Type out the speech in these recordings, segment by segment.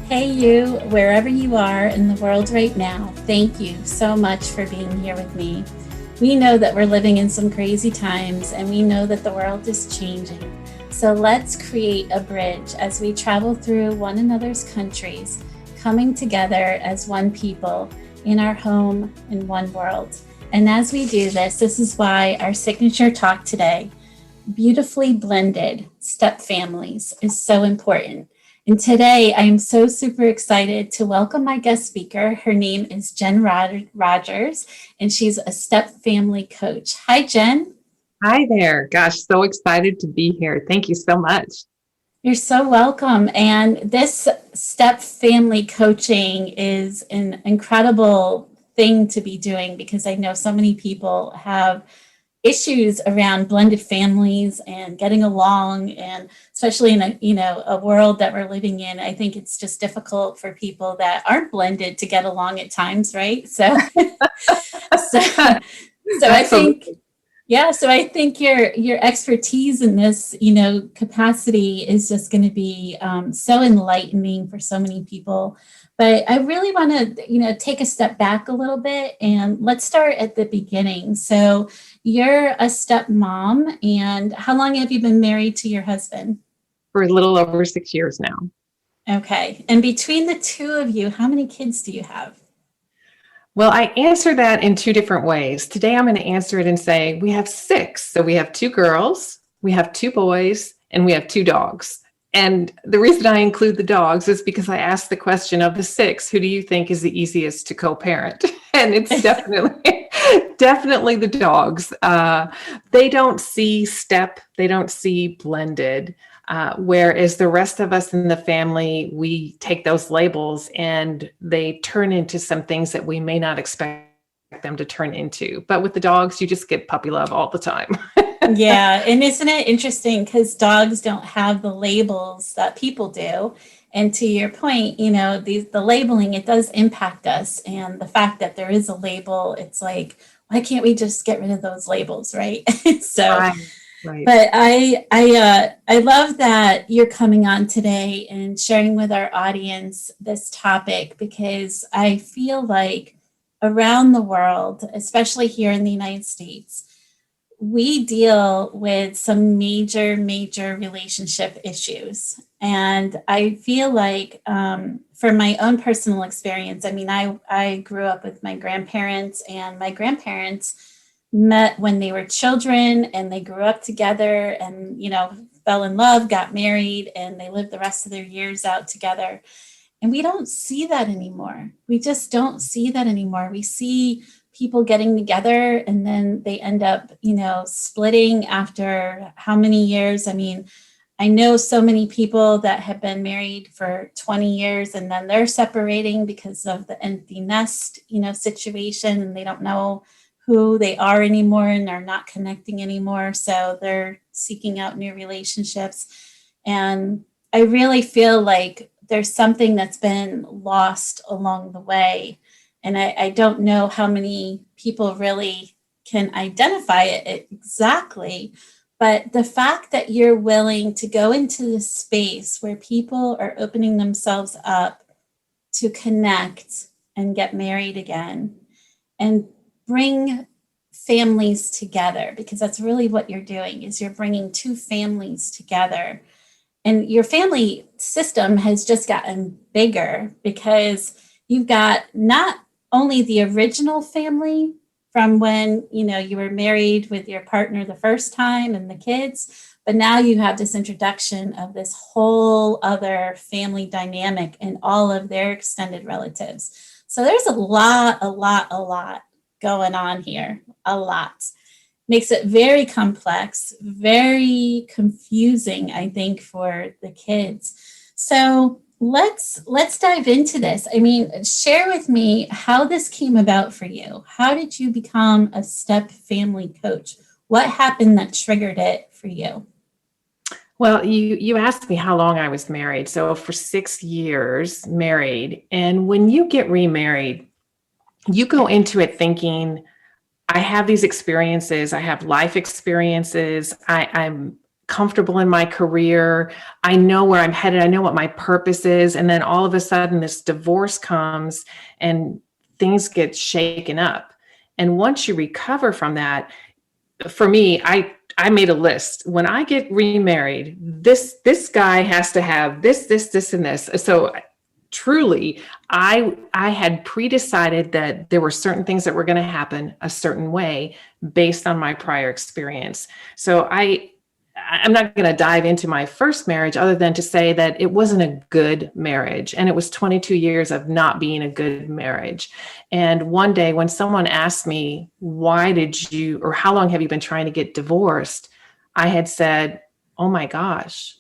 Hey, you, wherever you are in the world right now, thank you so much for being here with me. We know that we're living in some crazy times and we know that the world is changing. So let's create a bridge as we travel through one another's countries, coming together as one people in our home in one world. And as we do this, this is why our signature talk today, Beautifully Blended Step Families, is so important. And today I am so super excited to welcome my guest speaker. Her name is Jen Rogers, and she's a step family coach. Hi, Jen. Hi there. Gosh, so excited to be here. Thank you so much. You're so welcome. And this step family coaching is an incredible thing to be doing because I know so many people have issues around blended families and getting along, and especially in a world that we're living in. I think it's just difficult for people that aren't blended to get along at times, right? So so I think, Absolutely. yeah, so I think your expertise in this, capacity is just going to be so enlightening for so many people. But I really want to, take a step back a little bit and let's start at the beginning. So you're a stepmom, and how long have you been married to your husband? For a little over 6 years now. Okay, and between the two of you, how many kids do you have? Well, I answer that in two different ways. Today, I'm going to answer it and say we have six. So we have two girls, we have two boys, and we have two dogs. And the reason I include the dogs is because I asked the question of the six, who do you think is the easiest to co-parent? And it's definitely the dogs. They don't see step, they don't see blended. Whereas the rest of us in the family, we take those labels and they turn into some things that we may not expect them to turn into. But with the dogs, you just get puppy love all the time. Yeah, and isn't it interesting because dogs don't have the labels that people do. And to your point, the labeling, it does impact us. And the fact that there is a label, it's like, why can't we just get rid of those labels, right? So, Right. Right. but I love that you're coming on today and sharing with our audience this topic because I feel like around the world, especially here in the United States, we deal with some major relationship issues. And I feel like, from my own personal experience, I mean, I grew up with my grandparents, and my grandparents met when they were children and they grew up together and, fell in love, got married, and they lived the rest of their years out together. And we don't see that anymore. We just don't see that anymore. We see people getting together and then they end up, splitting after how many years? I mean, I know so many people that have been married for 20 years and then they're separating because of the empty nest, situation, and they don't know who they are anymore and they're not connecting anymore. So they're seeking out new relationships. And I really feel like there's something that's been lost along the way. And I don't know how many people really can identify it exactly. But the fact that you're willing to go into this space where people are opening themselves up to connect and get married again and bring families together, because that's really what you're doing, is you're bringing two families together. And your family system has just gotten bigger because you've got not only the original family from when you were married with your partner the first time and the kids, but now you have this introduction of this whole other family dynamic and all of their extended relatives. So there's a lot going on here. A lot makes it very complex, very confusing, I think, for the kids. So let's dive into this. I mean, share with me how this came about for you. How did you become a step family coach? What happened that triggered it for you? Well, you asked me how long I was married. So for 6 years married. And when you get remarried, you go into it thinking, I have these experiences, I have life experiences, I'm comfortable in my career. I know where I'm headed. I know what my purpose is. And then all of a sudden this divorce comes and things get shaken up. And once you recover from that, for me, I made a list. When I get remarried, this guy has to have this, and this. So truly, I had pre-decided that there were certain things that were going to happen a certain way based on my prior experience. So I'm not going to dive into my first marriage other than to say that it wasn't a good marriage. And it was 22 years of not being a good marriage. And one day when someone asked me, how long have you been trying to get divorced? I had said, oh my gosh,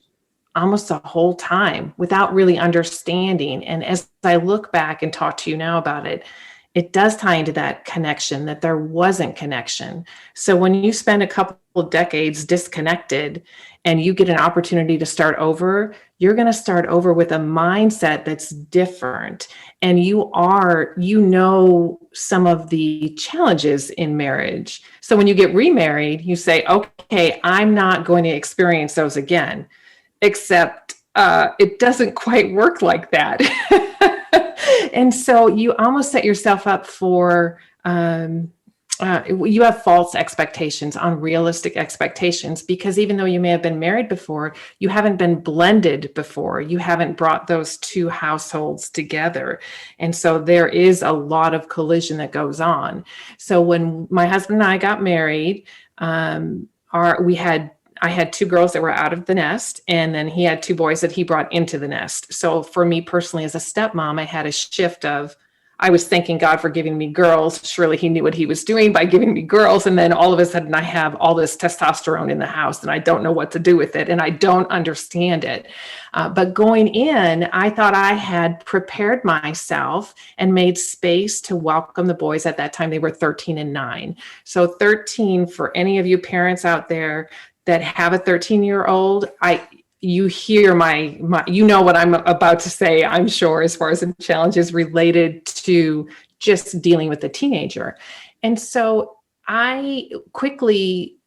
almost a whole time, without really understanding. And as I look back and talk to you now about it, it does tie into that connection, that there wasn't connection. So when you spend a couple of decades disconnected and you get an opportunity to start over, you're going to start over with a mindset that's different. And you know some of the challenges in marriage. So when you get remarried, you say, okay, I'm not going to experience those again, except it doesn't quite work like that. And so you almost set yourself up for, you have false expectations, unrealistic expectations, because even though you may have been married before, you haven't been blended before. You haven't brought those two households together. And so there is a lot of collision that goes on. So when my husband and I got married, I had two girls that were out of the nest, and then he had two boys that he brought into the nest. So for me personally, as a stepmom, I had a shift of, I was thanking God for giving me girls. Surely he knew what he was doing by giving me girls. And then all of a sudden I have all this testosterone in the house and I don't know what to do with it. And I don't understand it. But going in, I thought I had prepared myself and made space to welcome the boys. At that time, they were 13 and 9. So 13, for any of you parents out there that have a 13-year-old, you hear you know what I'm about to say, I'm sure, as far as the challenges related to just dealing with a teenager. And so I quickly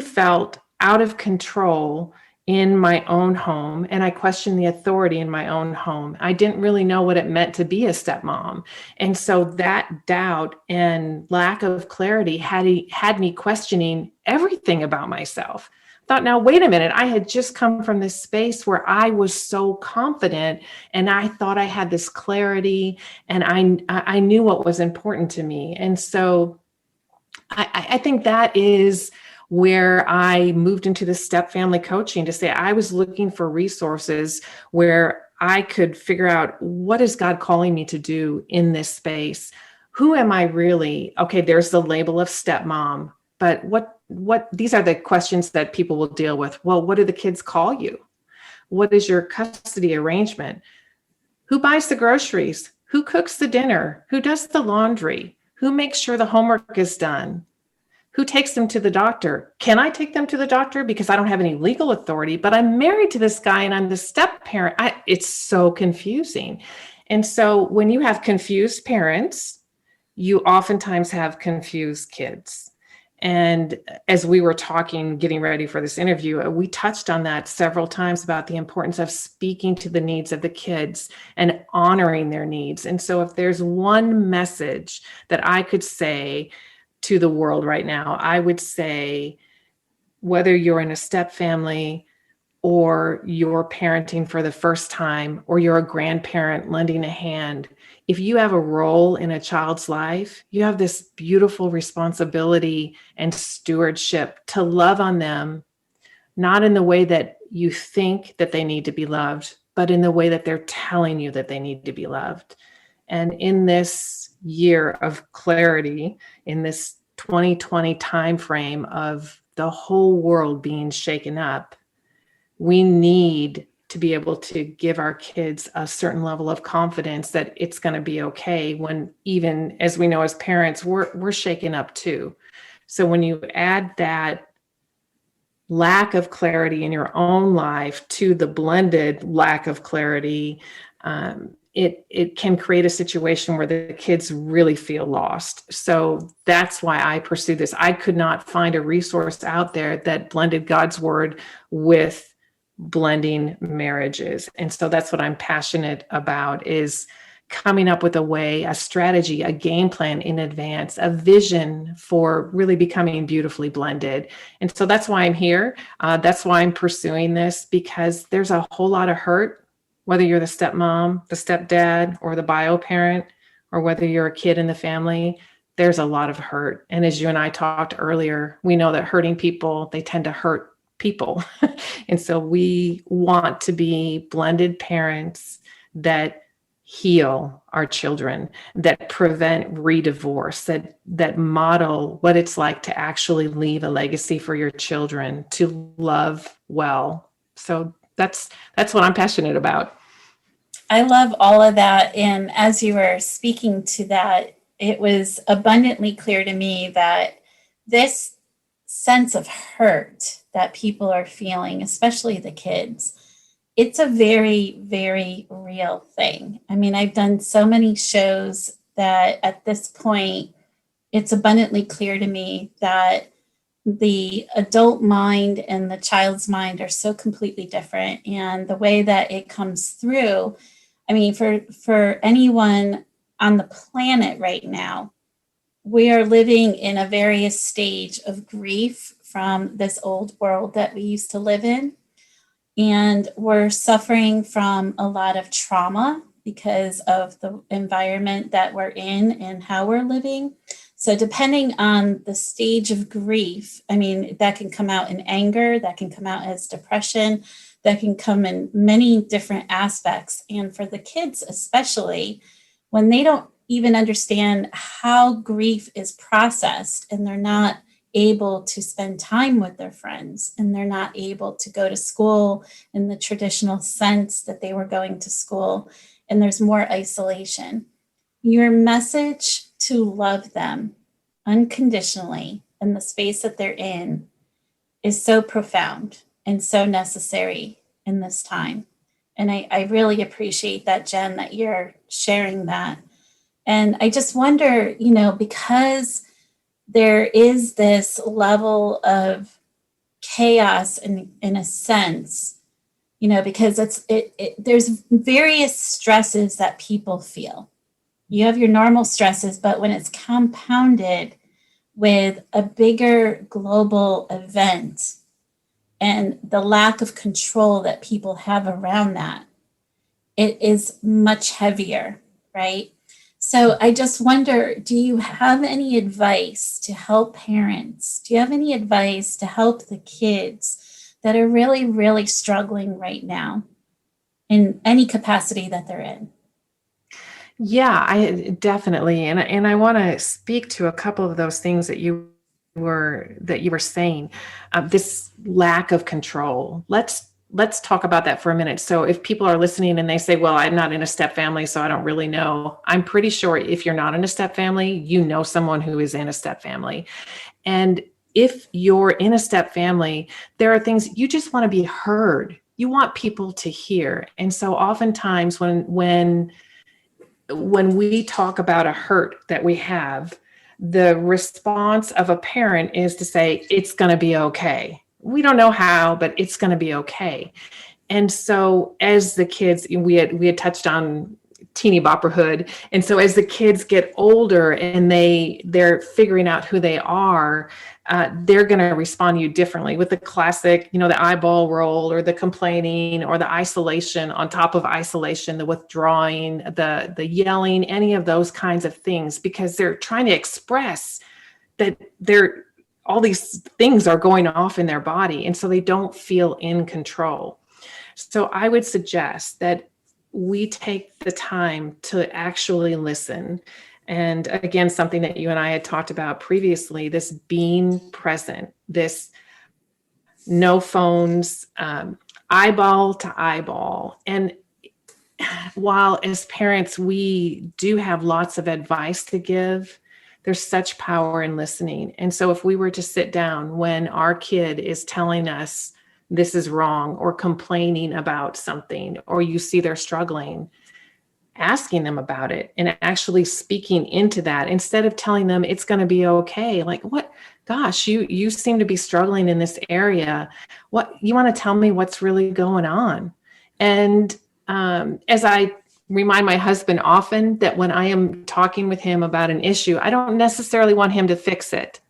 felt out of control in my own home, and I questioned the authority in my own home. I didn't really know what it meant to be a stepmom. And so that doubt and lack of clarity had me questioning everything about myself. Thought, now, wait a minute, I had just come from this space where I was so confident and I thought I had this clarity and I knew what was important to me. And so I think that is where I moved into the step family coaching, to say I was looking for resources where I could figure out, what is God calling me to do in this space? Who am I really? Okay, there's the label of stepmom, but what these are the questions that people will deal with. Well, what do the kids call you? What is your custody arrangement? Who buys the groceries? Who cooks the dinner? Who does the laundry? Who makes sure the homework is done? Who takes them to the doctor? Can I take them to the doctor? Because I don't have any legal authority, but I'm married to this guy and I'm the step parent. It's so confusing. And so when you have confused parents, you oftentimes have confused kids. And as we were talking, getting ready for this interview, we touched on that several times about the importance of speaking to the needs of the kids and honoring their needs. And so if there's one message that I could say to the world right now, I would say, whether you're in a step family or you're parenting for the first time, or you're a grandparent lending a hand, if you have a role in a child's life, you have this beautiful responsibility and stewardship to love on them, not in the way that you think that they need to be loved, but in the way that they're telling you that they need to be loved. And in this year of clarity, in this 2020 timeframe of the whole world being shaken up, we need to be able to give our kids a certain level of confidence that it's going to be okay, when, even as we know as parents, we're shaken up too. So when you add that lack of clarity in your own life to the blended lack of clarity, it can create a situation where the kids really feel lost. So that's why I pursue this. I could not find a resource out there that blended God's word with blending marriages. And so that's what I'm passionate about, is coming up with a way, a strategy, a game plan in advance, a vision for really becoming beautifully blended. And so that's why I'm here. That's why I'm pursuing this, because there's a whole lot of hurt, whether you're the stepmom, the stepdad, or the bio parent, or whether you're a kid in the family. There's a lot of hurt. And as you and I talked earlier, we know that hurting people, they tend to hurt people. And so we want to be blended parents that heal our children, that prevent redivorce, that model what it's like to actually leave a legacy for your children, to love well. So that's what I'm passionate about. I love all of that. And as you were speaking to that, it was abundantly clear to me that this sense of hurt that people are feeling, especially the kids, it's a very, very real thing. I mean, I've done so many shows that at this point, it's abundantly clear to me that the adult mind and the child's mind are so completely different. And the way that it comes through, I mean, for anyone on the planet right now, we are living in a various stage of grief from this old world that we used to live in. And we're suffering from a lot of trauma because of the environment that we're in and how we're living. So depending on the stage of grief, I mean, that can come out in anger, that can come out as depression, that can come in many different aspects. And for the kids, especially, when they don't even understand how grief is processed, and they're not able to spend time with their friends, and they're not able to go to school in the traditional sense that they were going to school, and there's more isolation. Your message to love them unconditionally in the space that they're in is so profound and so necessary in this time. And I really appreciate that, Jen, that you're sharing that. And I just wonder, because there is this level of chaos in a sense, because there's various stresses that people feel. You have your normal stresses, but when it's compounded with a bigger global event and the lack of control that people have around that, it is much heavier, right? So I just wonder, do you have any advice to help parents? Do you have any advice to help the kids that are really, really struggling right now in any capacity that they're in? Yeah, I definitely. And I want to speak to a couple of those things that you were saying. This lack of control. Let's talk about that for a minute. So if people are listening and they say, well, I'm not in a step family, so I don't really know. I'm pretty sure if you're not in a step family, you know someone who is in a step family. And if you're in a step family, there are things you just want to be heard. You want people to hear. And so oftentimes when we talk about a hurt that we have, the response of a parent is to say, it's going to be okay. We don't know how, but it's going to be okay. And so as the kids, we had touched on teeny bopperhood. And so as the kids get older and they're figuring out who they are, they're going to respond to you differently with the classic, the eyeball roll or the complaining or the isolation on top of isolation, the withdrawing, the yelling, any of those kinds of things, because they're trying to express that all these things are going off in their body. And so they don't feel in control. So I would suggest that we take the time to actually listen. And again, something that you and I had talked about previously, this being present, this no phones, eyeball to eyeball. And while as parents, we do have lots of advice to give, there's such power in listening. And so if we were to sit down when our kid is telling us this is wrong or complaining about something, or you see they're struggling, asking them about it and actually speaking into that instead of telling them it's going to be okay. Like, what, gosh, you seem to be struggling in this area. What, you want to tell me what's really going on? And as I remind my husband often that when I am talking with him about an issue, I don't necessarily want him to fix it.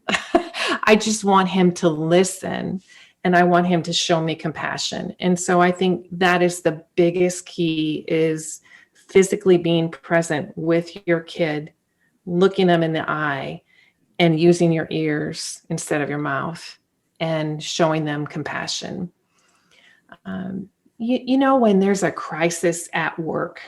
I just want him to listen, and I want him to show me compassion. And so I think that is the biggest key, is physically being present with your kid, looking them in the eye and using your ears instead of your mouth and showing them compassion. You know, when there's a crisis at work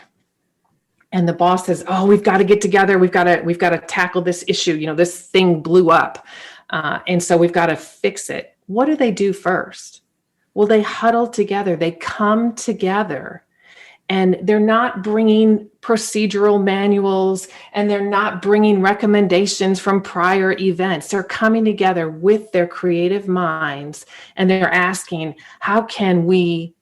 and the boss says, "Oh, we've got to get together. We've got to tackle this issue. You know, this thing blew up. And so we've got to fix it." What do they do first? Well, they huddle together. They come together, and they're not bringing procedural manuals, and they're not bringing recommendations from prior events. They're coming together with their creative minds, and they're asking, how can we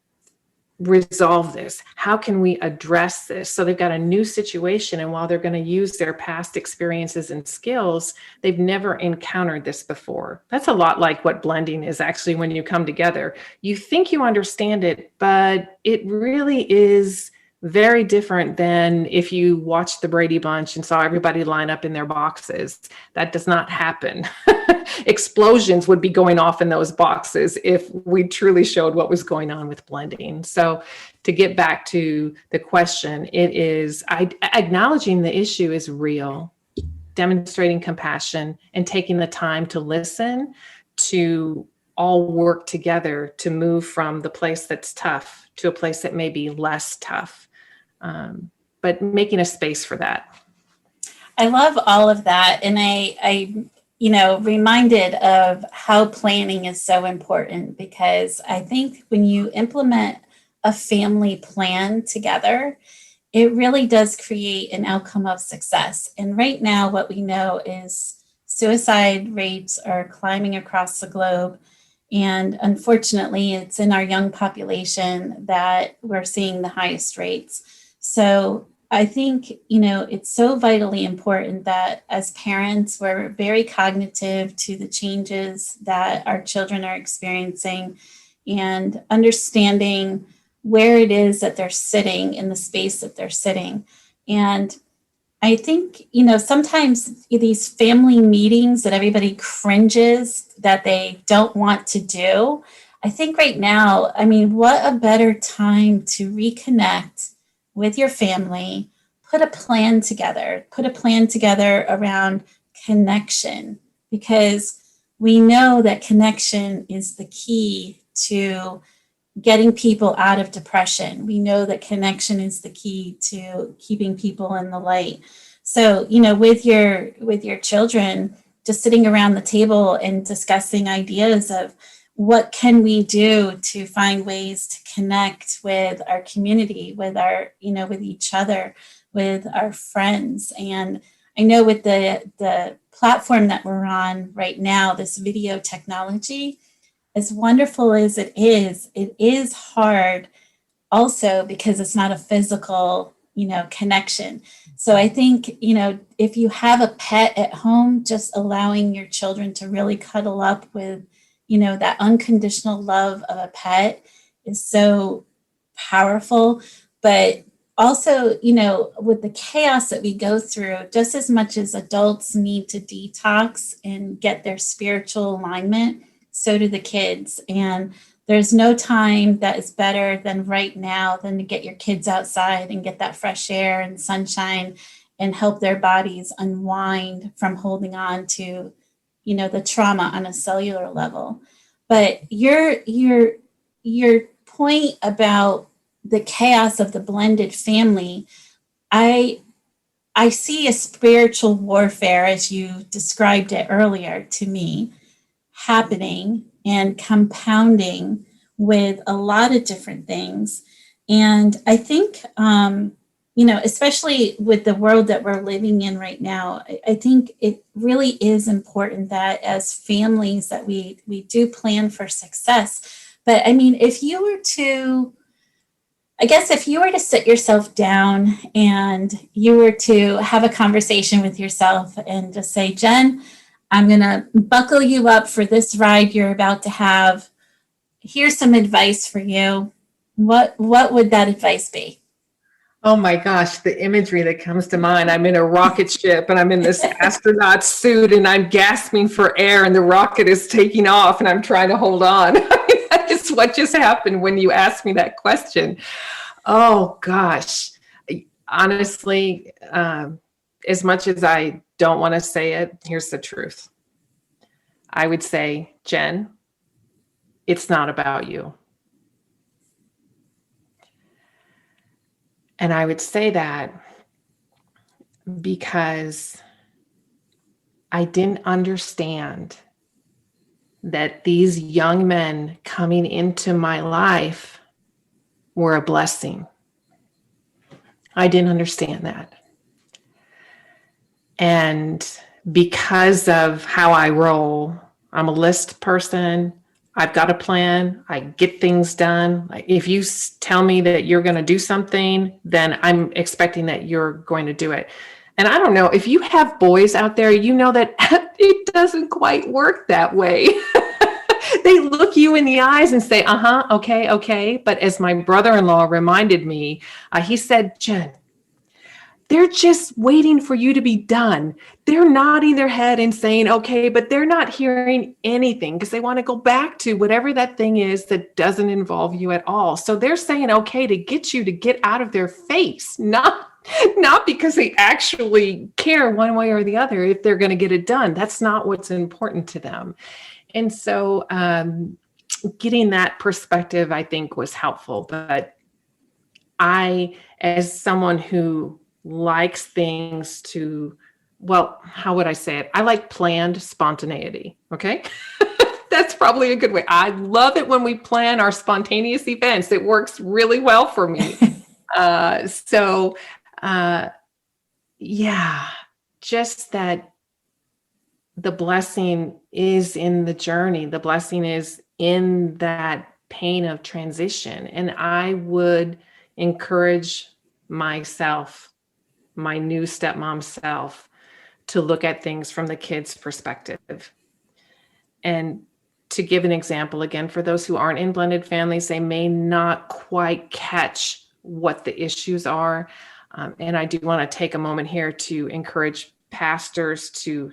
resolve this? How can we address this? So they've got a new situation, and while they're going to use their past experiences and skills, they've never encountered this before. That's a lot like what blending is actually. When you come together, you think you understand it, but it really is very different than if you watched the Brady Bunch and saw everybody line up in their boxes. That does not happen. Explosions would be going off in those boxes if we truly showed what was going on with blending. So to get back to the question, it is acknowledging the issue is real, demonstrating compassion, and taking the time to listen, to all work together to move from the place that's tough to a place that may be less tough. But making a space for that. I love all of that. And I reminded of how planning is so important, because I think when you implement a family plan together, it really does create an outcome of success. And right now, what we know is suicide rates are climbing across the globe. And unfortunately, it's in our young population that we're seeing the highest rates. So I think, it's so vitally important that as parents, we're very cognitive to the changes that our children are experiencing and understanding where it is that they're sitting in the space that they're sitting. And I think, sometimes these family meetings that everybody cringes, that they don't want to do. I think right now, what a better time to reconnect with your family, put a plan together around connection, because we know that connection is the key to getting people out of depression. We know that connection is the key to keeping people in the light. So, with your children, just sitting around the table and discussing ideas of what can we do to find ways to connect with our community, with our, with each other, with our friends. And I know with the platform that we're on right now, this video technology, as wonderful as it is hard also because it's not a physical, connection. So I think, if you have a pet at home, just allowing your children to really cuddle up with, that unconditional love of a pet is so powerful. But also, with the chaos that we go through, just as much as adults need to detox and get their spiritual alignment, so do the kids. And there's no time that is better than right now than to get your kids outside and get that fresh air and sunshine and help their bodies unwind from holding on to, the trauma on a cellular level. But your point about the chaos of the blended family, I see a spiritual warfare, as you described it earlier to me, happening and compounding with a lot of different things. And I think, especially with the world that we're living in right now, I think it really is important that as families that we do plan for success. But if you were to, I guess if you were to sit yourself down and you were to have a conversation with yourself and just say, Jen, I'm going to buckle you up for this ride you're about to have. Here's some advice for you. What would that advice be? Oh my gosh, the imagery that comes to mind. I'm in a rocket ship and I'm in this astronaut suit and I'm gasping for air and the rocket is taking off and I'm trying to hold on. That is what just happened when you asked me that question. Oh gosh. Honestly, as much as I don't want to say it, here's the truth. I would say, Jen, it's not about you. And I would say that because I didn't understand that these young men coming into my life were a blessing. I didn't understand that. And because of how I roll, I'm a list person. I've got a plan. I get things done. Like if you tell me that you're going to do something, then I'm expecting that you're going to do it. And I don't know if you have boys out there, you know that it doesn't quite work that way. They look you in the eyes and say, okay, okay. But as my brother-in-law reminded me, he said, Jen, they're just waiting for you to be done. They're nodding their head and saying, okay, but they're not hearing anything because they want to go back to whatever that thing is that doesn't involve you at all. So they're saying, okay, to get you to get out of their face, not because they actually care one way or the other if they're going to get it done. That's not what's important to them. And so getting that perspective, I think, was helpful. But I, as someone who likes things to, well, how would I say it? I like planned spontaneity. Okay. That's probably a good way. I love it when we plan our spontaneous events. It works really well for me. Yeah, just that the blessing is in the journey. The blessing is in that pain of transition. And I would encourage myself, my new stepmom self, to look at things from the kids' perspective. And to give an example, again, for those who aren't in blended families, they may not quite catch what the issues are. And I do want to take a moment here to encourage pastors to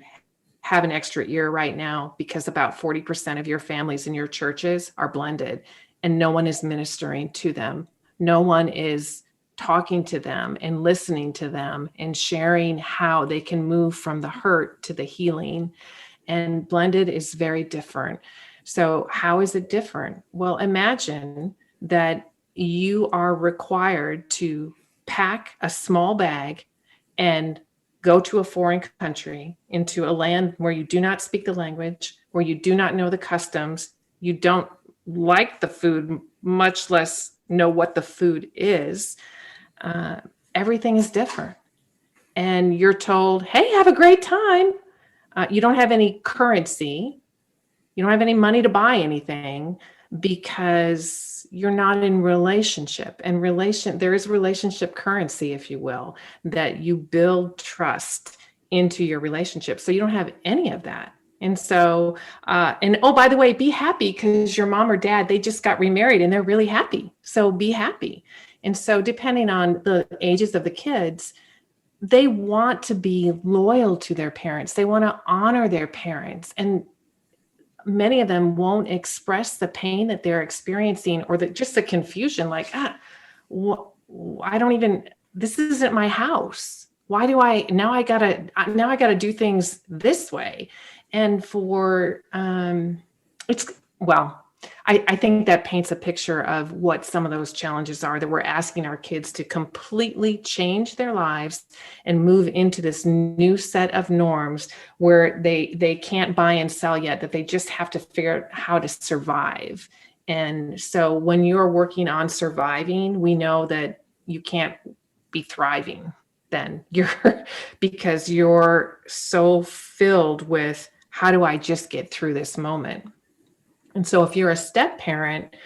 have an extra ear right now, because about 40% of your families in your churches are blended and no one is ministering to them. No one is talking to them and listening to them and sharing how they can move from the hurt to the healing. And blended is very different. So how is it different? Well, imagine that you are required to pack a small bag and go to a foreign country, into a land where you do not speak the language, where you do not know the customs, you don't like the food, much less know what the food is. Everything is different. And you're told, hey, have a great time. You don't have any currency. You don't have any money to buy anything because you're not in relationship. And there is relationship currency, if you will, that you build trust into your relationship. So you don't have any of that. And so, oh, by the way, be happy because your mom or dad, they just got remarried and they're really happy. So be happy. And so depending on the ages of the kids, they want to be loyal to their parents. They want to honor their parents. And many of them won't express the pain that they're experiencing, or just the confusion, like, this isn't my house. Why do I gotta do things this way? And I think that paints a picture of what some of those challenges are, that we're asking our kids to completely change their lives and move into this new set of norms where they can't buy and sell yet, that they just have to figure out how to survive. And so when you're working on surviving, we know that you can't be thriving then, because you're so filled with, how do I just get through this moment? And so if you're a step parent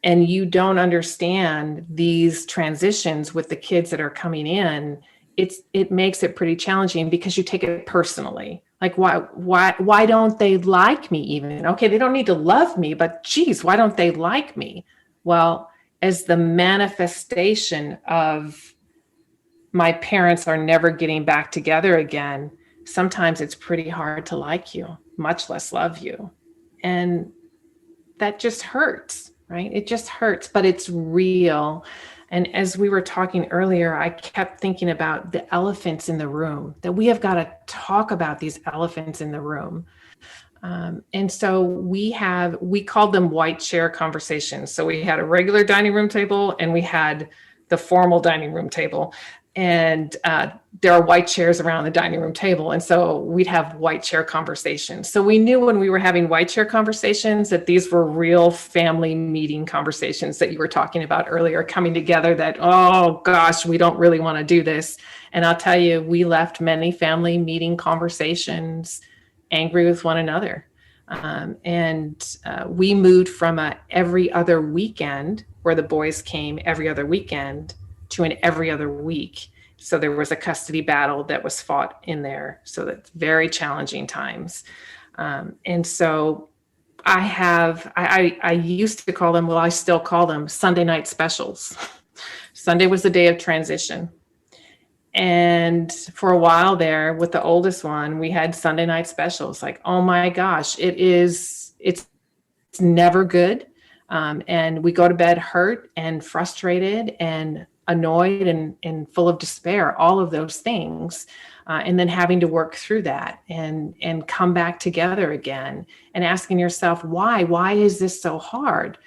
and you don't understand these transitions with the kids that are coming in, it makes it pretty challenging because you take it personally. Like, why don't they like me even? Okay, they don't need to love me, but geez, why don't they like me? Well, as the manifestation of my parents are never getting back together again, sometimes it's pretty hard to like you, much less love you. And that just hurts, right? It just hurts, but it's real. And as we were talking earlier, I kept thinking about the elephants in the room, that we have got to talk about these elephants in the room. And so we called them white chair conversations. So we had a regular dining room table and we had the formal dining room table. And there are white chairs around the dining room table. And so we'd have white chair conversations. So we knew when we were having white chair conversations that these were real family meeting conversations that you were talking about earlier, coming together that, oh gosh, we don't really want to do this. And I'll tell you, we left many family meeting conversations angry with one another. We moved from a every other weekend where the boys came every other weekend to an every other week. So there was a custody battle that was fought in there. So that's very challenging times. And so I used to call them, well, I still call them Sunday night specials. Sunday was the day of transition. And for a while there with the oldest one, we had Sunday night specials. Like, oh my gosh, it's never good. And we go to bed hurt and frustrated and annoyed and full of despair, all of those things. And then having to work through that and come back together again and asking yourself, why is this so hard?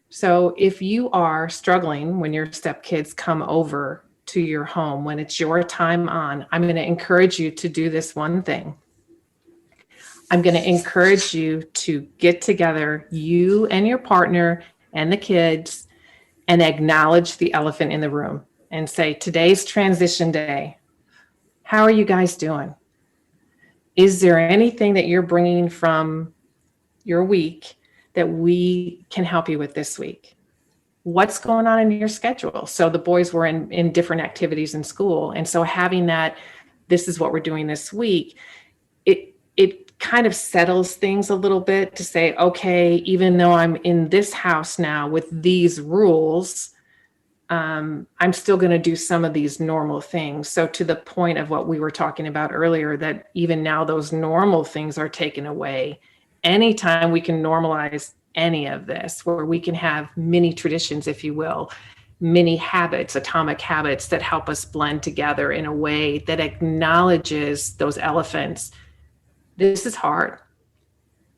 So if you are struggling when your stepkids come over to your home, when it's your time on, I'm going to encourage you to do this one thing. I'm going to encourage you to get together, you and your partner and the kids, and acknowledge the elephant in the room and say, today's transition day. How are you guys doing? Is there anything that you're bringing from your week that we can help you with this week? What's going on in your schedule? So the boys were in different activities in school. And so having that, this is what we're doing this week, it kind of settles things a little bit to say, okay, even though I'm in this house now with these rules, I'm still going to do some of these normal things. So to the point of what we were talking about earlier, that even now those normal things are taken away. Anytime we can normalize any of this, where we can have mini traditions, if you will, mini habits, atomic habits that help us blend together in a way that acknowledges those elephants. This is hard.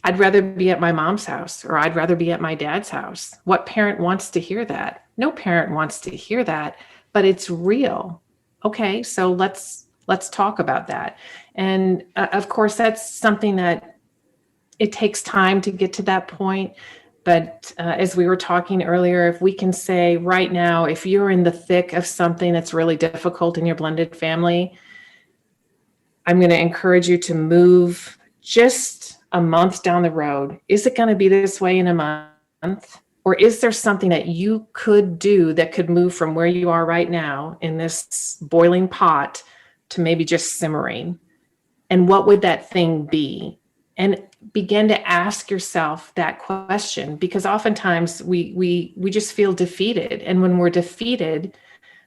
I'd rather be at my mom's house, or I'd rather be at my dad's house. What parent wants to hear that? No parent wants to hear that, but it's real. Okay, so let's talk about that. And of course, that's something that it takes time to get to that point. But as we were talking earlier, if we can say right now, if you're in the thick of something that's really difficult in your blended family, I'm going to encourage you to move just a month down the road. Is it going to be this way in a month? Or is there something that you could do that could move from where you are right now in this boiling pot to maybe just simmering? And what would that thing be? And begin to ask yourself that question, because oftentimes we just feel defeated. And when we're defeated,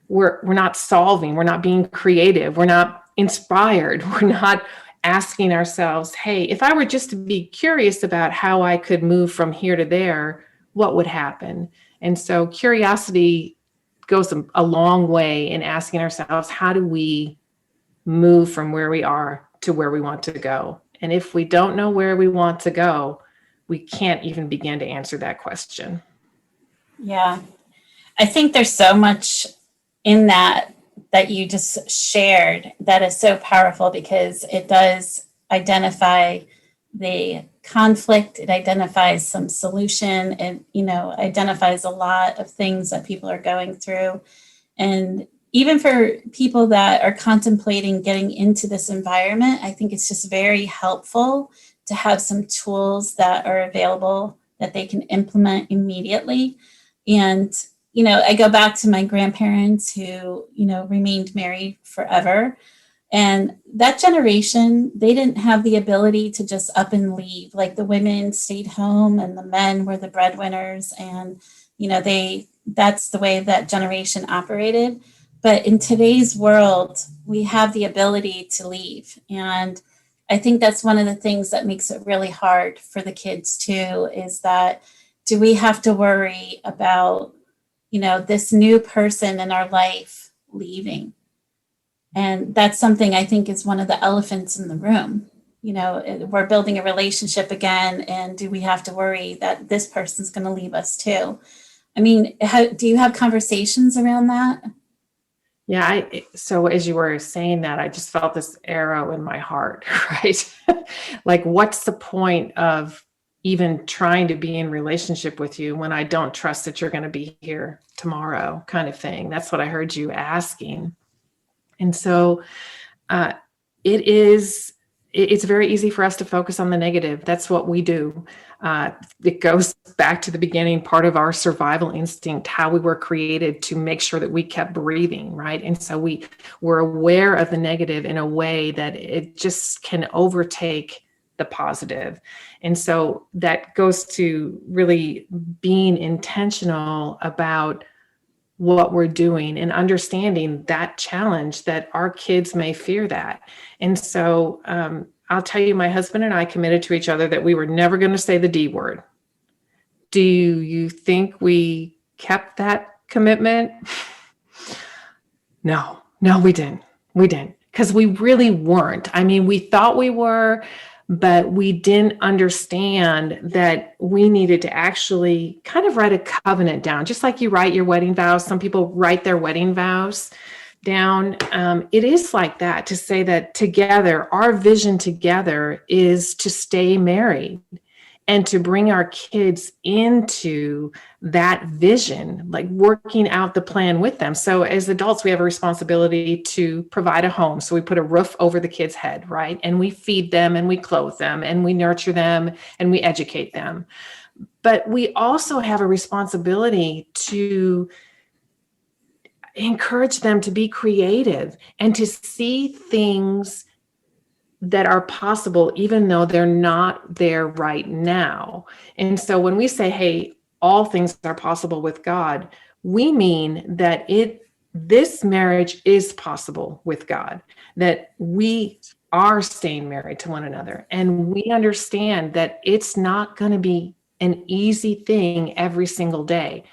we're not solving, we're not being creative, we're not inspired, we're not asking ourselves, hey, if I were just to be curious about how I could move from here to there, what would happen? And so curiosity goes a long way in asking ourselves, how do we move from where we are to where we want to go? And if we don't know where we want to go, we can't even begin to answer that question. Yeah, I think there's so much in that you just shared that is so powerful, because it does identify the conflict, it identifies some solution, and identifies a lot of things that people are going through. And even for people that are contemplating getting into this environment, I think it's just very helpful to have some tools that are available that they can implement immediately. And, I go back to my grandparents who, remained married forever. And that generation, they didn't have the ability to just up and leave. Like the women stayed home and the men were the breadwinners. And, that's the way that generation operated. But in today's world, we have the ability to leave. And I think that's one of the things that makes it really hard for the kids too, is that do we have to worry about, this new person in our life leaving? And that's something I think is one of the elephants in the room. We're building a relationship again, and do we have to worry that this person's going to leave us too? I mean, do you have conversations around that? Yeah, so as you were saying that, I just felt this arrow in my heart, right? Like, what's the point of even trying to be in relationship with you when I don't trust that you're going to be here tomorrow, kind of thing. That's what I heard you asking. And so it's very easy for us to focus on the negative. That's what we do. It goes back to the beginning, part of our survival instinct, how we were created to make sure that we kept breathing, right? And so we were aware of the negative in a way that it just can overtake the positive. And so that goes to really being intentional about what we're doing and understanding that challenge that our kids may fear that. And so I'll tell you, my husband and I committed to each other that we were never going to say the D word. Do you think we kept that commitment? No, we didn't. Because we really weren't. I mean, we thought we were, but we didn't understand that we needed to actually kind of write a covenant down, just like you write your wedding vows. Some people write their wedding vows down. It is like that, to say that together, our vision together is to stay married and to bring our kids into that vision, like working out the plan with them. So as adults, we have a responsibility to provide a home. So we put a roof over the kids' head, right? And we feed them and we clothe them and we nurture them and we educate them. But we also have a responsibility to encourage them to be creative and to see things that are possible, even though they're not there right now. And so when we say, hey, all things are possible with God, we mean that this marriage is possible with God, that we are staying married to one another. And we understand that it's not going to be an easy thing every single day.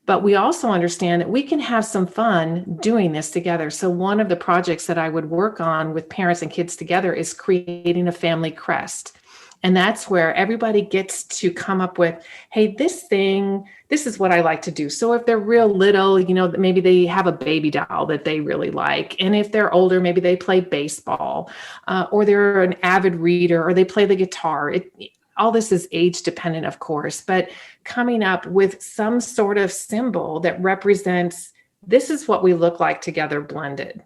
But we also understand that we can have some fun doing this together. So one of the projects that I would work on with parents and kids together is creating a family crest. And that's where everybody gets to come up with, hey, this is what I like to do. So if they're real little, maybe they have a baby doll that they really like. And if they're older, maybe they play baseball, or they're an avid reader, or they play the guitar. All this is age dependent, of course, but coming up with some sort of symbol that represents, this is what we look like together blended.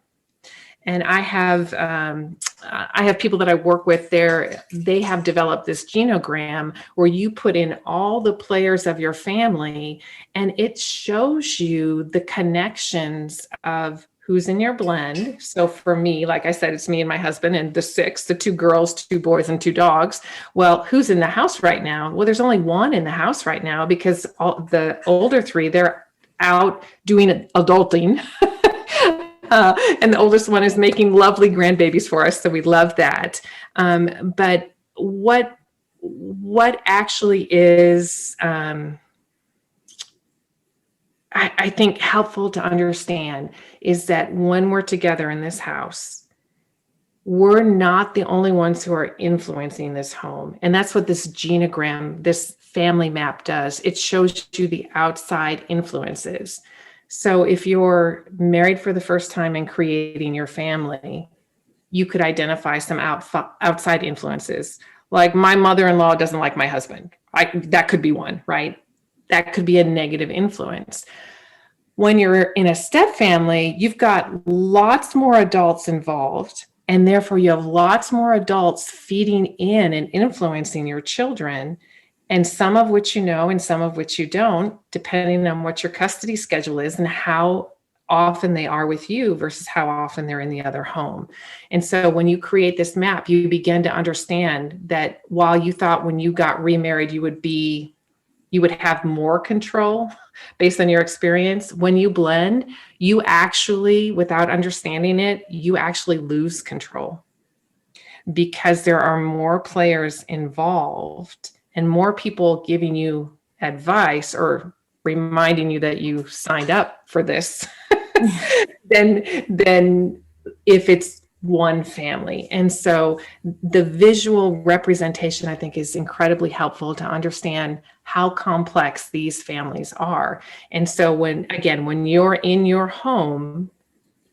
And I have people that I work with there. They have developed this genogram where you put in all the players of your family, and it shows you the connections of who's in your blend. So for me, like I said, it's me and my husband and the 6, the 2 girls, 2 boys, and 2 dogs. Well, who's in the house right now? Well, there's only 1 in the house right now because all the older 3, they're out doing adulting. And the oldest one is making lovely grandbabies for us. So we love that. But what actually is, I think helpful to understand is that when we're together in this house, we're not the only ones who are influencing this home. And that's what this genogram, this family map does. It shows you the outside influences. So if you're married for the first time and creating your family, you could identify some outside influences. Like my mother-in-law doesn't like my husband. That could be one, right? That could be a negative influence. When you're in a step family, you've got lots more adults involved, and therefore you have lots more adults feeding in and influencing your children. And some of which you know, and some of which you don't, depending on what your custody schedule is and how often they are with you versus how often they're in the other home. And so when you create this map, you begin to understand that while you thought when you got remarried, you would have more control based on your experience, when you blend, you actually, without understanding it, you actually lose control because there are more players involved and more people giving you advice or reminding you that you signed up for this than if it's one family. And so the visual representation, I think, is incredibly helpful to understand how complex these families are. And so when you're in your home,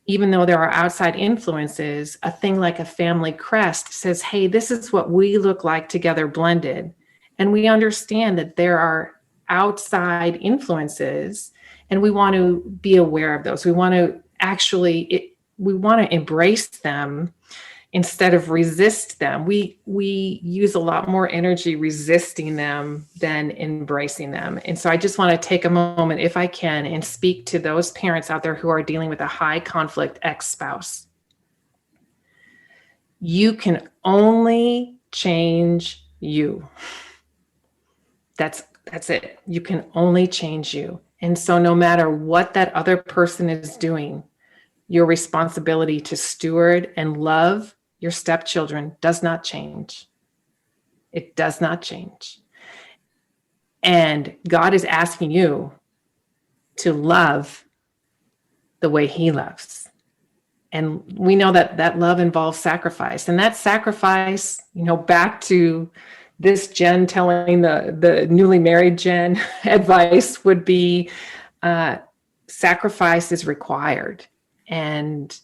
even though there are outside influences, a thing like a family crest says, hey, this is what we look like together blended. And we understand that there are outside influences, and we want to be aware of those. We want to embrace them instead of resist them. We use a lot more energy resisting them than embracing them. And so I just want to take a moment, if I can, and speak to those parents out there who are dealing with a high conflict ex-spouse. You can only change you. That's it. You can only change you. And so no matter what that other person is doing, your responsibility to steward and love your stepchildren does not change. It does not change. And God is asking you to love the way He loves. And we know that love involves sacrifice. And that sacrifice, back to this Jen telling the newly married Jen advice would be sacrifice is required. And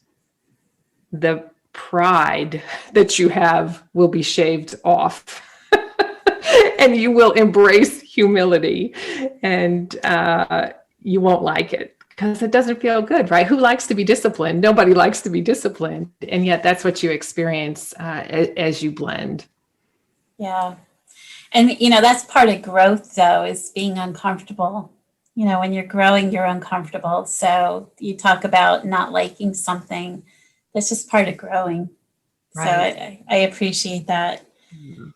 the pride that you have will be shaved off. And you will embrace humility, and you won't like it because it doesn't feel good, right? Who likes to be disciplined? Nobody likes to be disciplined. And yet that's what you experience as you blend. Yeah. And, that's part of growth, though, is being uncomfortable. When you're growing, you're uncomfortable. So you talk about not liking something. That's just part of growing. Right. So I appreciate that. Mm-hmm.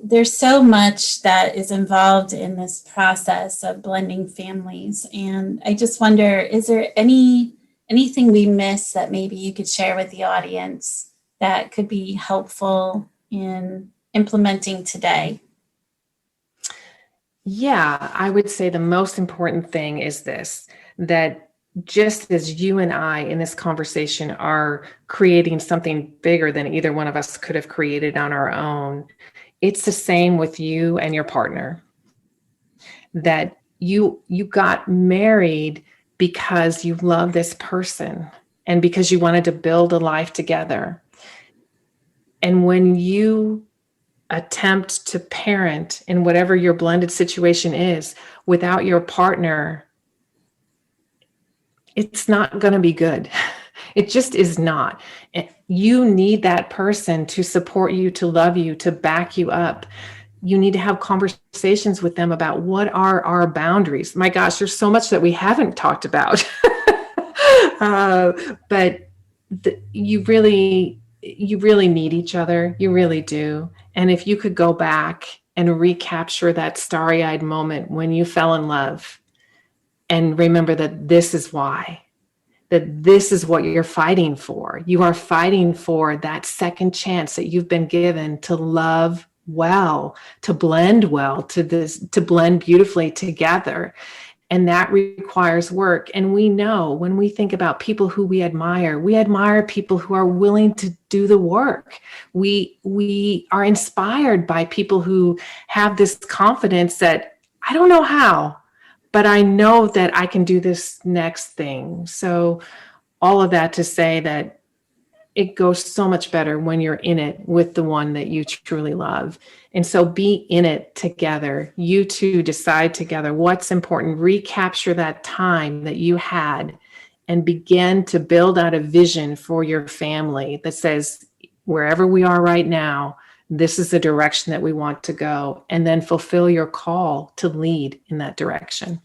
There's so much that is involved in this process of blending families. And I just wonder, is there anything we miss that maybe you could share with the audience that could be helpful in implementing today? Yeah, I would say the most important thing is this, that just as you and I in this conversation are creating something bigger than either one of us could have created on our own, it's the same with you and your partner. That you got married because you love this person and because you wanted to build a life together. And when you attempt to parent in whatever your blended situation is without your partner, it's not going to be good. It just is not. You need that person to support you, to love you, to back you up. You need to have conversations with them about what are our boundaries. My gosh, there's so much that we haven't talked about. But you really need each other. You really do. And if you could go back and recapture that starry-eyed moment when you fell in love and remember that this is why, that this is what you're fighting for. You are fighting for that second chance that you've been given to love well, to blend well, to blend beautifully together. And that requires work. And we know when we think about people who we admire people who are willing to do the work. We are inspired by people who have this confidence that I don't know how, but I know that I can do this next thing. So all of that to say that it goes so much better when you're in it with the one that you truly love. And so be in it together. You two decide together what's important. Recapture that time that you had and begin to build out a vision for your family that says, wherever we are right now, this is the direction that we want to go, and then fulfill your call to lead in that direction.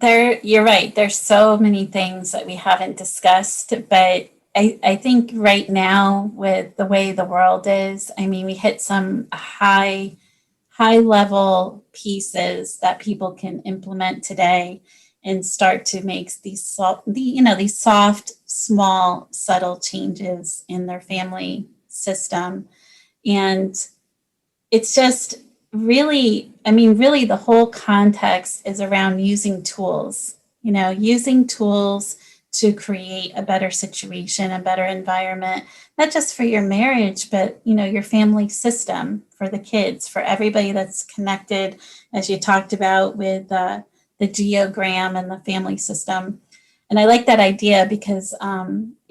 You're right. There's so many things that we haven't discussed, but I think right now with the way the world is, I mean, we hit some high level pieces that people can implement today and start to make these soft, small, subtle changes in their family system. And it's just really, I mean, really the whole context is around using tools, using tools to create a better situation, a better environment, not just for your marriage, but, your family system, for the kids, for everybody that's connected, as you talked about with the geogram and the family system. And I like that idea because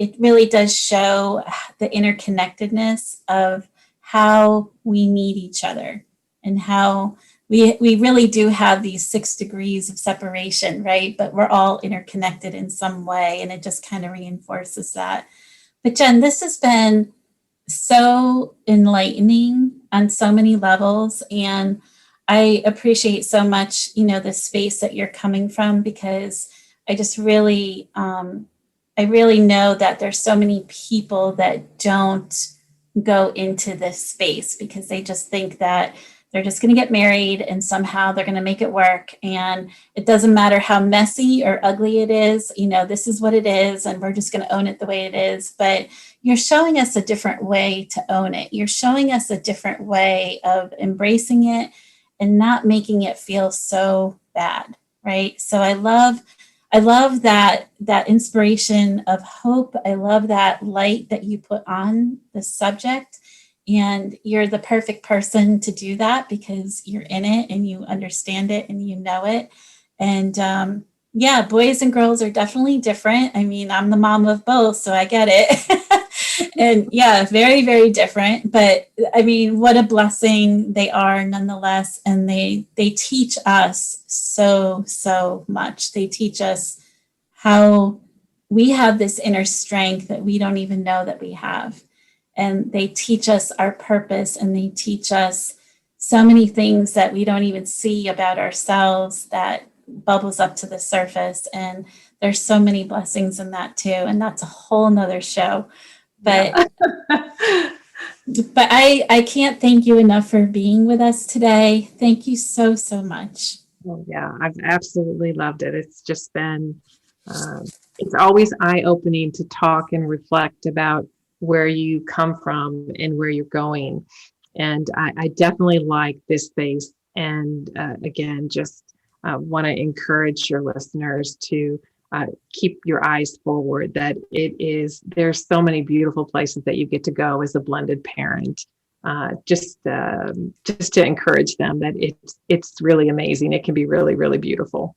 it really does show the interconnectedness of how we need each other and how we really do have these 6 degrees of separation, right? But we're all interconnected in some way, and it just kind of reinforces that. But Jen, this has been so enlightening on so many levels, and I appreciate so much, the space that you're coming from, because I just really, I really know that there's so many people that don't go into this space because they just think that they're just going to get married and somehow they're going to make it work. And it doesn't matter how messy or ugly it is, this is what it is, and we're just going to own it the way it is. But you're showing us a different way to own it. You're showing us a different way of embracing it and not making it feel so bad, right? So I love that inspiration of hope. I love that light that you put on the subject. And you're the perfect person to do that because you're in it and you understand it and you know it. And boys and girls are definitely different. I mean, I'm the mom of both, so I get it. And very, very different. But I mean, what a blessing they are nonetheless. And they teach us so much. They teach us how we have this inner strength that we don't even know that we have. And they teach us our purpose, and they teach us so many things that we don't even see about ourselves that bubbles up to the surface. And there's so many blessings in that too. And that's a whole nother show. But but I can't thank you enough for being with us today. Thank you so much. Oh, yeah, I've absolutely loved it. It's just been, it's always eye-opening to talk and reflect about where you come from and where you're going. And I definitely like this space. And again, just want to encourage your listeners to keep your eyes forward, that there's so many beautiful places that you get to go as a blended parent. Just to encourage them that it's really amazing. It can be really, really beautiful.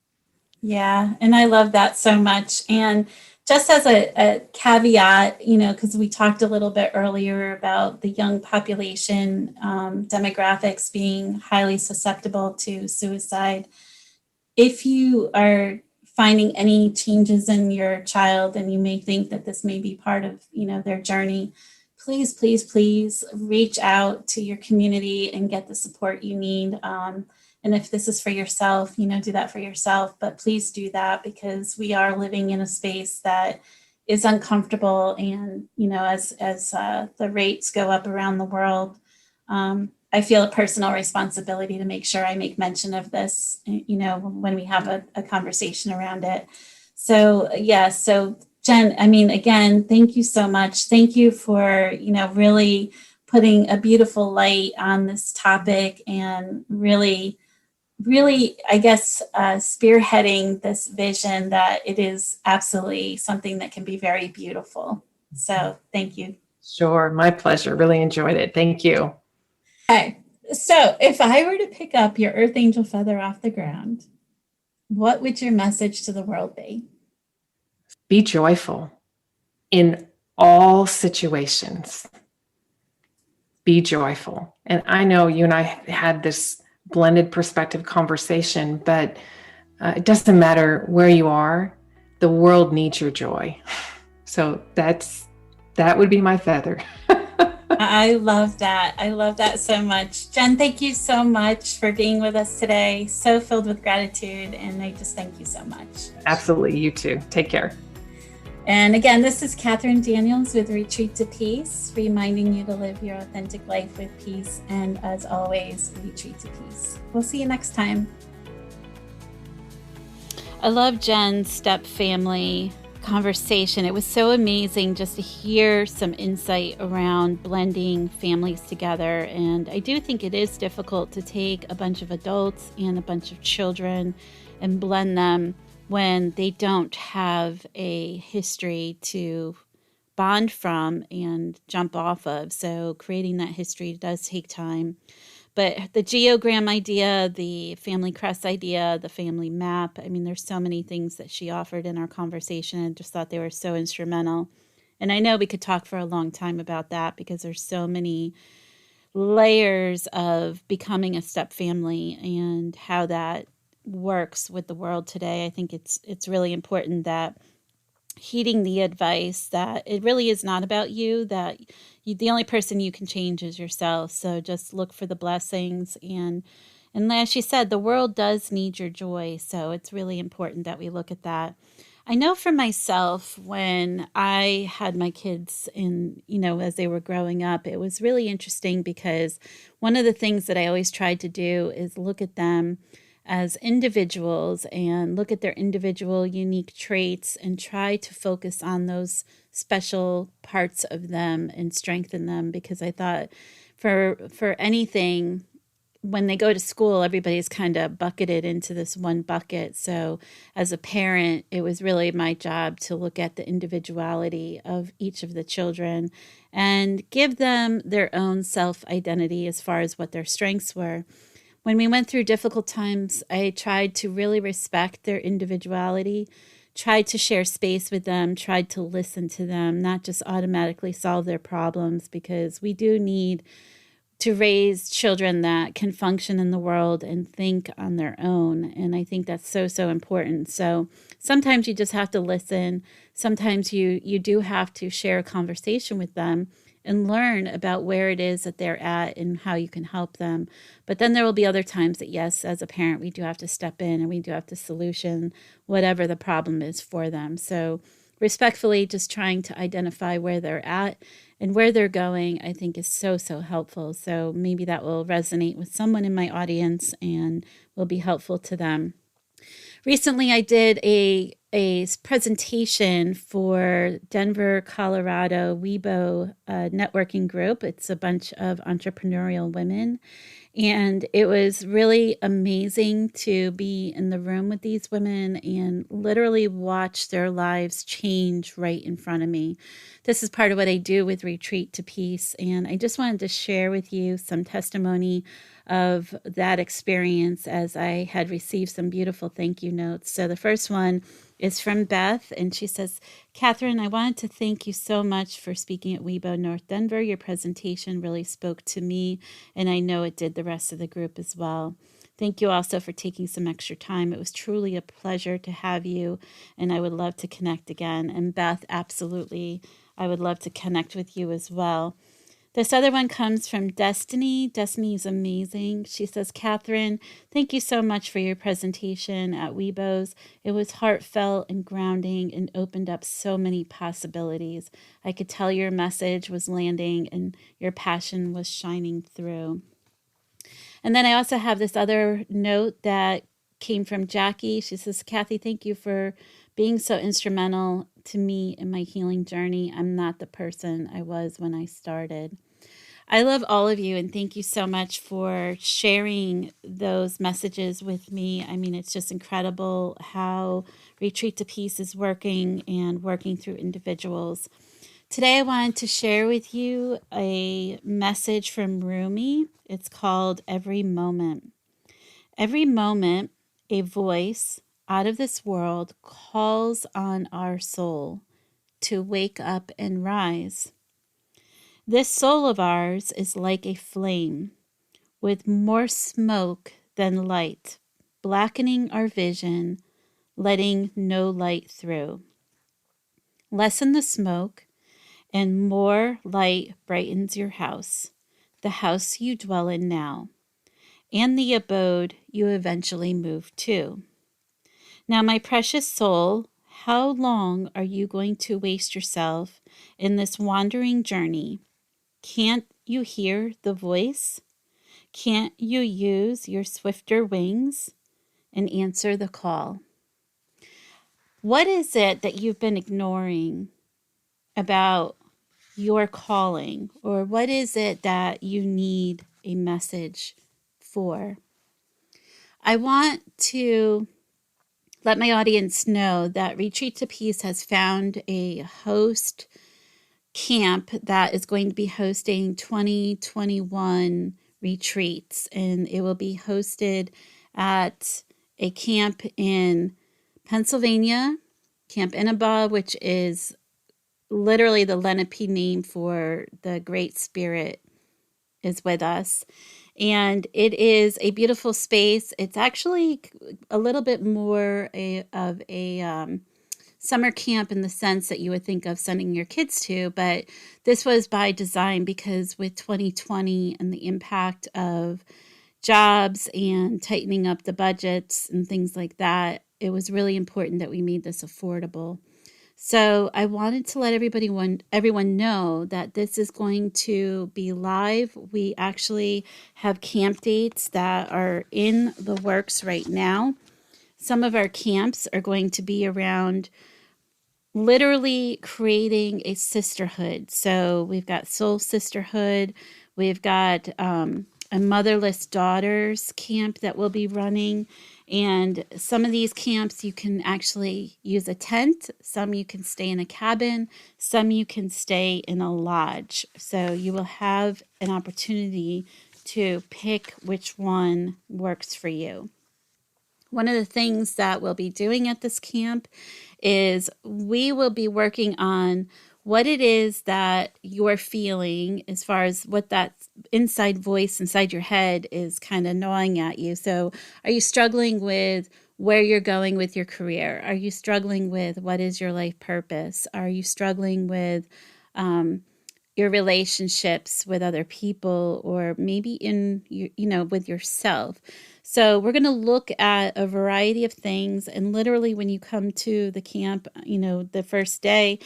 Yeah. And I love that so much. And just as a caveat, because we talked a little bit earlier about the young population demographics being highly susceptible to suicide. If you are finding any changes in your child and you may think that this may be part of, their journey, please reach out to your community and get the support you need. And if this is for yourself, do that for yourself, but please do that, because we are living in a space that is uncomfortable. And, as the rates go up around the world, I feel a personal responsibility to make sure I make mention of this, when we have a conversation around it. So, so Jen, I mean, again, thank you so much. Thank you for, really putting a beautiful light on this topic and really, I guess, spearheading this vision that it is absolutely something that can be very beautiful. So thank you. Sure. My pleasure. Really enjoyed it. Thank you. Okay. So if I were to pick up your Earth Angel feather off the ground, what would your message to the world be? Be joyful in all situations. Be joyful. And I know you and I had this blended perspective conversation, but it doesn't matter where you are. The world needs your joy. So that would be my feather. I love that. I love that so much. Jen, thank you so much for being with us today. So filled with gratitude, and I just thank you so much. Absolutely. You too. Take care. And again, this is Catherine Daniels with Retreat to Peace, reminding you to live your authentic life with peace. And as always, retreat to peace. We'll see you next time. I love Jen's step family conversation. It was so amazing just to hear some insight around blending families together. And I do think it is difficult to take a bunch of adults and a bunch of children and blend them when they don't have a history to bond from and jump off of. So creating that history does take time. But the geogram idea, the family crest idea, the family map, I mean, there's so many things that she offered in our conversation. I just thought they were so instrumental. And I know we could talk for a long time about that because there's so many layers of becoming a step family and how that works with the world today. I think it's really important that heeding the advice that it really is not about you, that the only person you can change is yourself. So just look for the blessings. And as she said, the world does need your joy. So it's really important that we look at that. I know for myself, when I had my kids as they were growing up, it was really interesting because one of the things that I always tried to do is look at them as individuals and look at their individual unique traits and try to focus on those special parts of them and strengthen them, because I thought for anything, when they go to school, everybody's kind of bucketed into this one bucket. So as a parent, it was really my job to look at the individuality of each of the children and give them their own self-identity as far as what their strengths were. When we went through difficult times, I tried to really respect their individuality, tried to share space with them, tried to listen to them, not just automatically solve their problems, because we do need to raise children that can function in the world and think on their own. And I think that's so, so important. So sometimes you just have to listen. Sometimes you do have to share a conversation with them and learn about where it is that they're at and how you can help them. But then there will be other times that, yes, as a parent, we do have to step in and we do have to solution whatever the problem is for them. So respectfully, just trying to identify where they're at and where they're going, I think is so, so helpful. So maybe that will resonate with someone in my audience and will be helpful to them. Recently, I did a presentation for Denver, Colorado Weibo networking group. It's a bunch of entrepreneurial women. And it was really amazing to be in the room with these women and literally watch their lives change right in front of me. This is part of what I do with Retreat to Peace. And I just wanted to share with you some testimony of that experience as I had received some beautiful thank you notes. So the first one is from Beth, and she says, Catherine, I wanted to thank you so much for speaking at Weibo North Denver. Your presentation really spoke to me, and I know it did the rest of the group as well. Thank you also for taking some extra time. It was truly a pleasure to have you, and I would love to connect again. And Beth, absolutely, I would love to connect with you as well. This other one comes from Destiny. Destiny is amazing. She says, Catherine, thank you so much for your presentation at Weibo's. It was heartfelt and grounding and opened up so many possibilities. I could tell your message was landing and your passion was shining through. And then I also have this other note that came from Jackie. She says, Kathy, thank you for being so instrumental to me in my healing journey. I'm not the person I was when I started. I love all of you, and thank you so much for sharing those messages with me. I mean, it's just incredible how Retreat to Peace is working and working through individuals. Today, I wanted to share with you a message from Rumi. It's called Every Moment. Every moment, a voice out of this world calls on our soul to wake up and rise. This soul of ours is like a flame with more smoke than light, blackening our vision, letting no light through. Lessen the smoke and more light brightens your house, the house you dwell in now, and the abode you eventually move to. Now, my precious soul, how long are you going to waste yourself in this wandering journey? Can't you hear the voice? Can't you use your swifter wings and answer the call? What is it that you've been ignoring about your calling? Or what is it that you need a message for? I want to let my audience know that Retreat to Peace has found a host camp that is going to be hosting 2021 retreats, and it will be hosted at a camp in Pennsylvania, Camp Innaba, which is literally the Lenape name for the Great Spirit is with us. And it is a beautiful space. It's actually a little bit more of a summer camp in the sense that you would think of sending your kids to, but this was by design because with 2020 and the impact of jobs and tightening up the budgets and things like that, it was really important that we made this affordable. So I wanted to let everyone know that this is going to be live. We actually have camp dates that are in the works right now. Some of our camps are going to be around literally creating a sisterhood. So we've got Soul Sisterhood. We've got a Motherless Daughters camp that we'll be running. And some of these camps you can actually use a tent. Some you can stay in a cabin. Some you can stay in a lodge. So you will have an opportunity to pick which one works for you. One of the things that we'll be doing at this camp is we will be working on what it is that you're feeling as far as what that inside voice inside your head is kind of gnawing at you. So are you struggling with where you're going with your career? Are you struggling with what is your life purpose? Are you struggling with your relationships with other people, or maybe in with yourself? So we're going to look at a variety of things, and literally when you come to the camp, the first day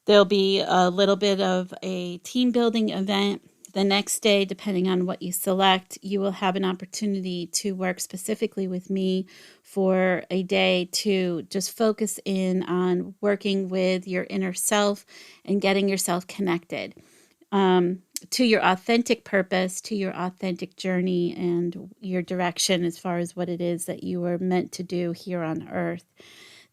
there'll be a little bit of a team building event. The next day, depending on what you select, you will have an opportunity to work specifically with me for a day to just focus in on working with your inner self and getting yourself connected to your authentic purpose, to your authentic journey, and your direction as far as what it is that you were meant to do here on earth.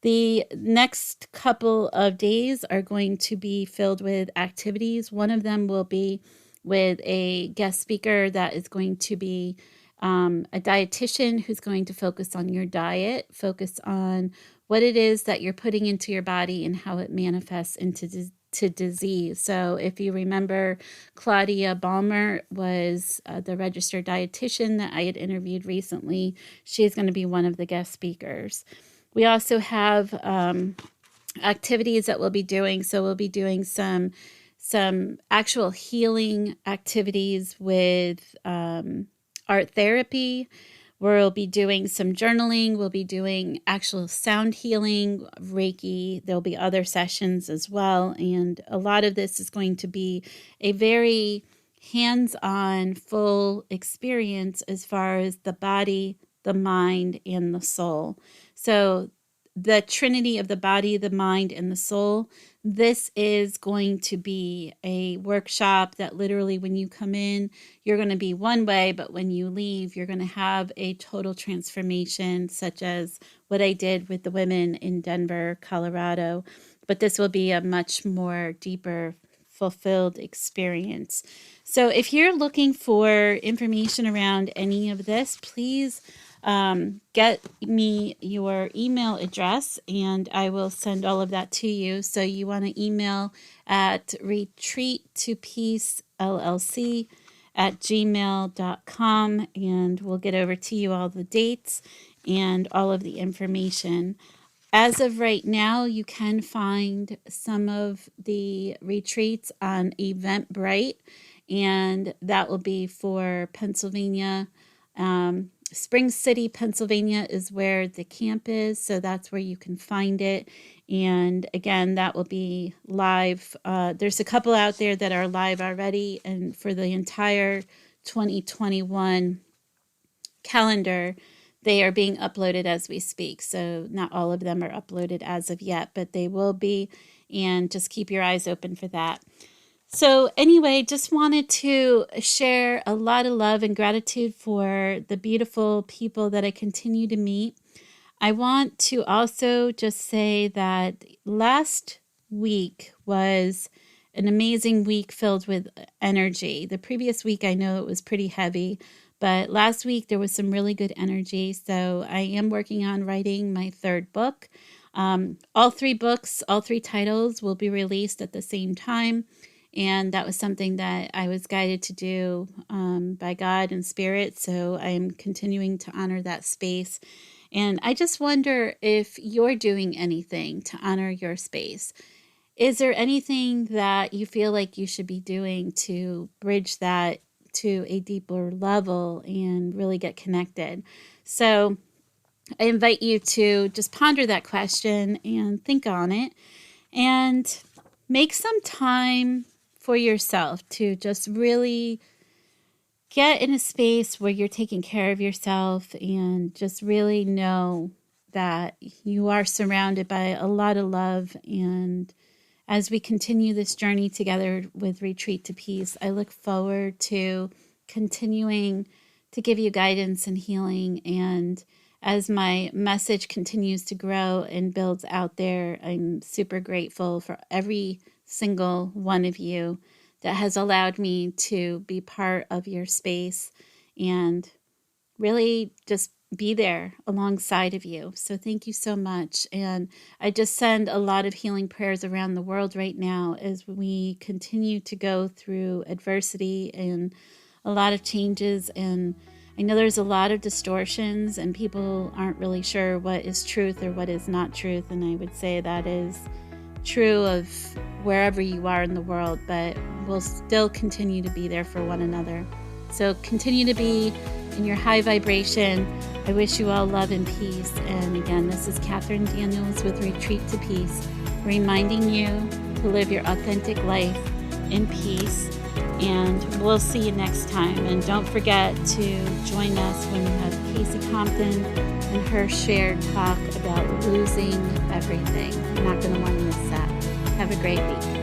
The next couple of days are going to be filled with activities. One of them will be with a guest speaker that is going to be a dietitian who's going to focus on your diet, focus on what it is that you're putting into your body and how it manifests into disease. So if you remember, Claudia Balmer was the registered dietitian that I had interviewed recently. She's going to be one of the guest speakers. We also have activities that we'll be doing. So we'll be doing some actual healing activities with art therapy. We'll be doing some journaling. We'll be doing actual sound healing, Reiki. There'll be other sessions as well. And a lot of this is going to be a very hands-on, full experience as far as the body, the mind, and the soul. So the trinity of the body, the mind, and the soul, this is going to be a workshop that literally when you come in, you're going to be one way, but when you leave, you're going to have a total transformation, such as what I did with the women in Denver, Colorado. But this will be a much more deeper, fulfilled experience. So if you're looking for information around any of this, please get me your email address and I will send all of that to you. So you want to email at retreattopeacellc@gmail.com and we'll get over to you all the dates and all of the information. As of right now, you can find some of the retreats on Eventbrite, and that will be for Pennsylvania. Spring City, Pennsylvania is where the camp is, so that's where you can find it. And again, that will be live. There's a couple out there that are live already, and for the entire 2021 calendar, they are being uploaded as we speak. So not all of them are uploaded as of yet, but they will be, and just keep your eyes open for that. So anyway, just wanted to share a lot of love and gratitude for the beautiful people that I continue to meet. I want to also just say that last week was an amazing week filled with energy. The previous week, I know it was pretty heavy, but last week there was some really good energy. So I am working on writing my third book. All three books, all three titles will be released at the same time. And that was something that I was guided to do by God and Spirit. So I am continuing to honor that space. And I just wonder if you're doing anything to honor your space. Is there anything that you feel like you should be doing to bridge that to a deeper level and really get connected? So I invite you to just ponder that question and think on it and make some time for yourself to just really get in a space where you're taking care of yourself and just really know that you are surrounded by a lot of love. And as we continue this journey together with Retreat to Peace, I look forward to continuing to give you guidance and healing. And as my message continues to grow and builds out there, I'm super grateful for every single one of you that has allowed me to be part of your space and really just be there alongside of you. So thank you so much. And I just send a lot of healing prayers around the world right now as we continue to go through adversity and a lot of changes. And I know there's a lot of distortions and people aren't really sure what is truth or what is not truth. And I would say that is true of wherever you are in the world, but we'll still continue to be there for one another. So continue to be in your high vibration. I wish you all love and peace. And again, this is Catherine Daniels with Retreat to Peace, reminding you to live your authentic life in peace. And we'll see you next time. And don't forget to join us when we have Kasey Compton and her shared talk about losing everything. You're not going to want to miss that. Have a great week.